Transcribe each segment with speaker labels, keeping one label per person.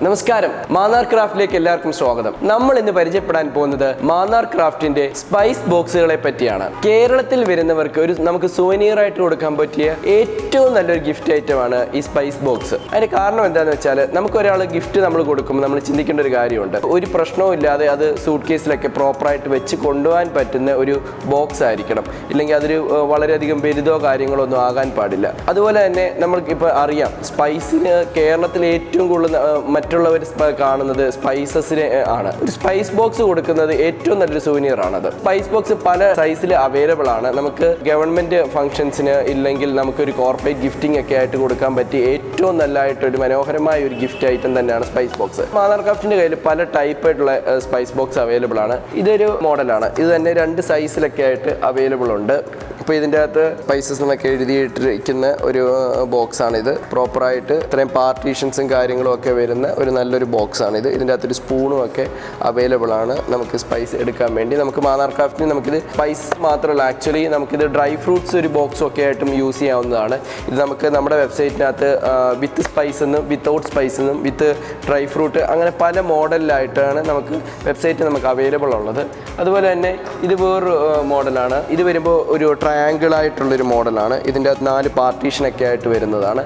Speaker 1: നമസ്കാരം, മാന്നാർ ക്രാഫ്റ്റിലേക്ക് എല്ലാവർക്കും സ്വാഗതം. നമ്മൾ ഇന്ന് പരിചയപ്പെടാൻ പോകുന്നത് മാന്നാർ ക്രാഫ്റ്റിന്റെ സ്പൈസ് ബോക്സുകളെ പറ്റിയാണ്. കേരളത്തിൽ വരുന്നവർക്ക് നമുക്ക് സുവനീർ ആയിട്ട് കൊടുക്കാൻ പറ്റിയ ഏറ്റവും നല്ലൊരു ഗിഫ്റ്റ് ഐറ്റമാണ് ഈ സ്പൈസ് ബോക്സ്. അതിന്റെ കാരണം എന്താണെന്ന് വെച്ചാൽ, നമുക്ക് ഒരാൾ ഗിഫ്റ്റ് നമ്മൾ കൊടുക്കുമ്പോൾ നമ്മൾ ചിന്തിക്കേണ്ട ഒരു കാര്യമുണ്ട്. ഒരു പ്രശ്നവും ഇല്ലാതെ അത് സൂട്ട് കേസിലൊക്കെ പ്രോപ്പറായിട്ട് വെച്ച് കൊണ്ടുപോകാൻ പറ്റുന്ന ഒരു ബോക്സ് ആയിരിക്കണം. ഇല്ലെങ്കിൽ അതൊരു വളരെയധികം വലുതോ കാര്യങ്ങളോ ഒന്നും ആകാൻ പാടില്ല. അതുപോലെ തന്നെ നമ്മൾക്കിപ്പോൾ അറിയാം, സ്പൈസിന് കേരളത്തിൽ ഏറ്റവും കൂടുതൽ മറ്റുള്ളവർ കാണുന്നത് സ്പൈസസിനെ ആണ്. ഒരു സ്പൈസ് ബോക്സ് കൊടുക്കുന്നത് ഏറ്റവും നല്ലൊരു സുവനീർ ആണത്. സ്പൈസ് ബോക്സ് പല സൈസിൽ അവൈലബിൾ ആണ്. നമുക്ക് ഗവൺമെന്റ് ഫംഗ്ഷൻസിന് ഇല്ലെങ്കിൽ നമുക്കൊരു കോർപ്പറേറ്റ് ഗിഫ്റ്റിംഗ് ഒക്കെ ആയിട്ട് കൊടുക്കാൻ പറ്റിയ ഏറ്റവും നല്ലതായിട്ടൊരു മനോഹരമായ ഒരു ഗിഫ്റ്റ് ഐറ്റം തന്നെയാണ് സ്പൈസ് ബോക്സ്. മാന്നാർ ക്രാഫ്റ്റിന്റെ കയ്യിൽ പല ടൈപ്പ് ആയിട്ടുള്ള സ്പൈസ് ബോക്സ് അവൈലബിൾ ആണ്. ഇതൊരു മോഡലാണ്. ഇത് തന്നെ 2 സൈസിലൊക്കെ ആയിട്ട് അവൈലബിൾ ഉണ്ട്. ഇപ്പോൾ ഇതിൻ്റെ അകത്ത് സ്പൈസസ് എന്നൊക്കെ എഴുതിയിട്ടിരിക്കുന്ന ഒരു ബോക്സാണിത്. പ്രോപ്പറായിട്ട് ഇത്രയും പാർട്ടീഷൻസും കാര്യങ്ങളും ഒക്കെ വരുന്ന ഒരു നല്ലൊരു ബോക്സാണിത്. ഇതിൻ്റെ അകത്തൊരു സ്പൂണും ഒക്കെ അവൈലബിൾ ആണ് നമുക്ക് സ്പൈസ് എടുക്കാൻ വേണ്ടി. നമുക്ക് മാന്നാർ ക്രാഫ്റ്റിന് നമുക്കിത് സ്പൈസസ് മാത്രമല്ല, ആക്ച്വലി നമുക്കിത് ഡ്രൈ ഫ്രൂട്ട്സ് ഒരു ബോക്സും ഒക്കെ ആയിട്ടും യൂസ് ചെയ്യാവുന്നതാണ്. ഇത് നമുക്ക് നമ്മുടെ വെബ്സൈറ്റിനകത്ത് വിത്ത് സ്പൈസ് എന്നും വിത്തൗട്ട് സ്പൈസ് എന്നും വിത്ത് ഡ്രൈ ഫ്രൂട്ട് അങ്ങനെ പല മോഡലിലായിട്ടാണ് നമുക്ക് വെബ്സൈറ്റ് നമുക്ക് അവൈലബിൾ ഉള്ളത്. അതുപോലെ തന്നെ ഇത് വേറൊരു മോഡലാണ്. ഇത് വരുമ്പോൾ ഒരു ട്രയാങ്കിൾ ആയിട്ടുള്ളൊരു മോഡലാണ്. ഇതിൻ്റെ അകത്ത് 4 പാർട്ടീഷനൊക്കെ ആയിട്ട് വരുന്നതാണ്.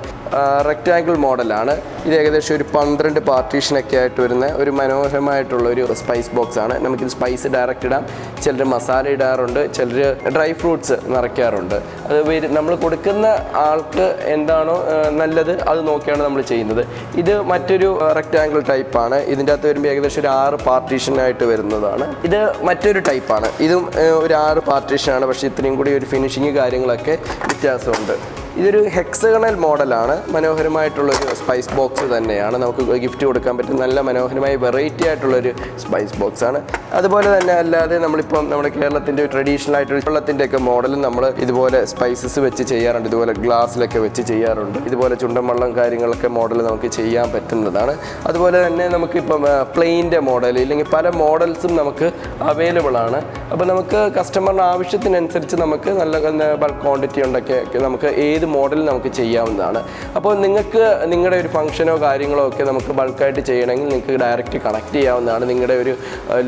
Speaker 1: റെക്റ്റാങ്കിൾ മോഡലാണ്. ഇത് ഏകദേശം ഒരു 12 പാർട്ടീഷനൊക്കെ ആയിട്ട് വരുന്ന ഒരു മനോഹരമായിട്ടുള്ളൊരു സ്പൈസ് ബോക്സ് ആണ്. നമുക്കിത് സ്പൈസ് ഡയറക്റ്റ് ഇടാം. ചിലർ മസാല ഇടാറുണ്ട്, ചിലർ ഡ്രൈ ഫ്രൂട്ട്സ് നിറയ്ക്കാറുണ്ട്. അത് നമ്മൾ കൊടുക്കുന്ന ആൾക്ക് എന്താണോ നല്ലത് അത് നോക്കിയാണ് നമ്മൾ ചെയ്യുന്നത്. ഇത് മറ്റൊരു റെക്റ്റാങ്കിൾ ടൈപ്പാണ്. ഇതിൻ്റെ അകത്ത് വരുമ്പോൾ ഏകദേശം ഒരു 6 പാർട്ടീഷനായിട്ട് വരുന്നതാണ്. ഇത് മറ്റൊരു ടൈപ്പാണ്. ഇതും ഒരു 6 പാർട്ടീഷനാണ്. പക്ഷേ ഇത്രയും കൂടി ഒരു ഫിനിഷിങ് കാര്യങ്ങളൊക്കെ വ്യത്യാസമുണ്ട്. ഇതൊരു ഹെക്സഗണൽ മോഡലാണ്. മനോഹരമായിട്ടുള്ളൊരു സ്പൈസ് ബോക്സ് തന്നെയാണ്. നമുക്ക് ഗിഫ്റ്റ് കൊടുക്കാൻ പറ്റും. നല്ല മനോഹരമായ വെറൈറ്റി ആയിട്ടുള്ളൊരു സ്പൈസ് ബോക്സ് ആണ്. അതുപോലെ തന്നെ അല്ലാതെ നമ്മളിപ്പം നമ്മുടെ കേരളത്തിൻ്റെ ട്രഡീഷണൽ ആയിട്ടുള്ള വെള്ളത്തിൻ്റെയൊക്കെ മോഡലും നമ്മൾ ഇതുപോലെ സ്പൈസസ് വെച്ച് ചെയ്യാറുണ്ട്. ഇതുപോലെ ഗ്ലാസ്സിലൊക്കെ വെച്ച് ചെയ്യാറുണ്ട്. ഇതുപോലെ ചുണ്ടൻ വെള്ളം കാര്യങ്ങളൊക്കെ മോഡൽ നമുക്ക് ചെയ്യാൻ പറ്റുന്നതാണ്. അതുപോലെ തന്നെ നമുക്കിപ്പം പ്ലെയിൻ്റെ മോഡൽ ഇല്ലെങ്കിൽ പല മോഡൽസും നമുക്ക് അവൈലബിൾ ആണ്. അപ്പോൾ നമുക്ക് കസ്റ്റമറിൻ്റെ ആവശ്യത്തിനനുസരിച്ച് നമുക്ക് നല്ല ബൾക്ക് ക്വാണ്ടിറ്റി ഉണ്ടൊക്കെ നമുക്ക് ഏത് മോഡൽ നമുക്ക് ചെയ്യാവുന്നതാണ്. അപ്പോൾ നിങ്ങൾക്ക് നിങ്ങളുടെ ഒരു ഫംഗ്ഷനോ കാര്യങ്ങളോ ഒക്കെ നമുക്ക് ബൾക്കായിട്ട് ചെയ്യണമെങ്കിൽ നിങ്ങൾക്ക് ഡയറക്റ്റ് കണക്ട് ചെയ്യാവുന്നതാണ്. നിങ്ങളുടെ ഒരു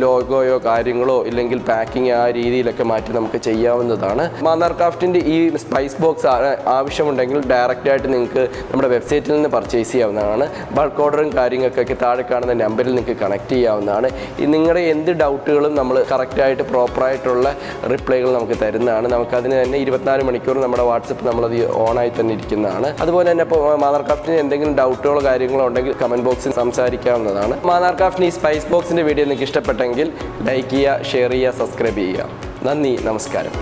Speaker 1: ലോഗോയോ കാര്യങ്ങളോ ഇല്ലെങ്കിൽ പാക്കിങ് ആ രീതിയിലൊക്കെ മാറ്റി നമുക്ക് ചെയ്യാവുന്നതാണ്. മാന്നാർ ക്രാഫ്റ്റിൻ്റെ ഈ സ്പൈസ് ബോക്സ് ആവശ്യമുണ്ടെങ്കിൽ ഡയറക്റ്റായിട്ട് നിങ്ങൾക്ക് നമ്മുടെ വെബ്സൈറ്റിൽ നിന്ന് പർച്ചേസ് ചെയ്യാവുന്നതാണ്. ബൾക്ക് ഓർഡറും കാര്യങ്ങൾക്കൊക്കെ താഴെ കാണുന്ന നമ്പറിൽ നിങ്ങൾക്ക് കണക്ട് ചെയ്യാവുന്നതാണ്. നിങ്ങളുടെ എന്ത് ഡൗട്ടുകളും നമ്മൾ കറക്റ്റായിട്ട് പ്രോപ്പറായിട്ടുള്ള റിപ്ലൈകൾ നമുക്ക് തരുന്നതാണ്. നമുക്കതിന് തന്നെ 24 മണിക്കൂർ നമ്മുടെ വാട്സപ്പ് നമ്മളത് ഓണായി തന്നെ ഇരിക്കുന്നതാണ്. അതുപോലെ തന്നെ ഇപ്പോൾ മാന്നാർ ക്രാഫ്റ്റിന് എന്തെങ്കിലും ഡൗട്ടുകളോ കാര്യങ്ങളോ ഉണ്ടെങ്കിൽ കമൻറ്റ് ബോക്സിൽ സംസാരിക്കാവുന്നതാണ്. മാന്നാർ ക്രാഫ്റ്റിന് ഈ സ്പൈസ് ബോക്സിൻ്റെ വീഡിയോ നിങ്ങൾക്ക് ഇഷ്ടപ്പെട്ടെങ്കിൽ ലൈക്ക് ചെയ്യുക, ഷെയർ ചെയ്യുക, സബ്സ്ക്രൈബ് ചെയ്യുക. നന്ദി, നമസ്കാരം.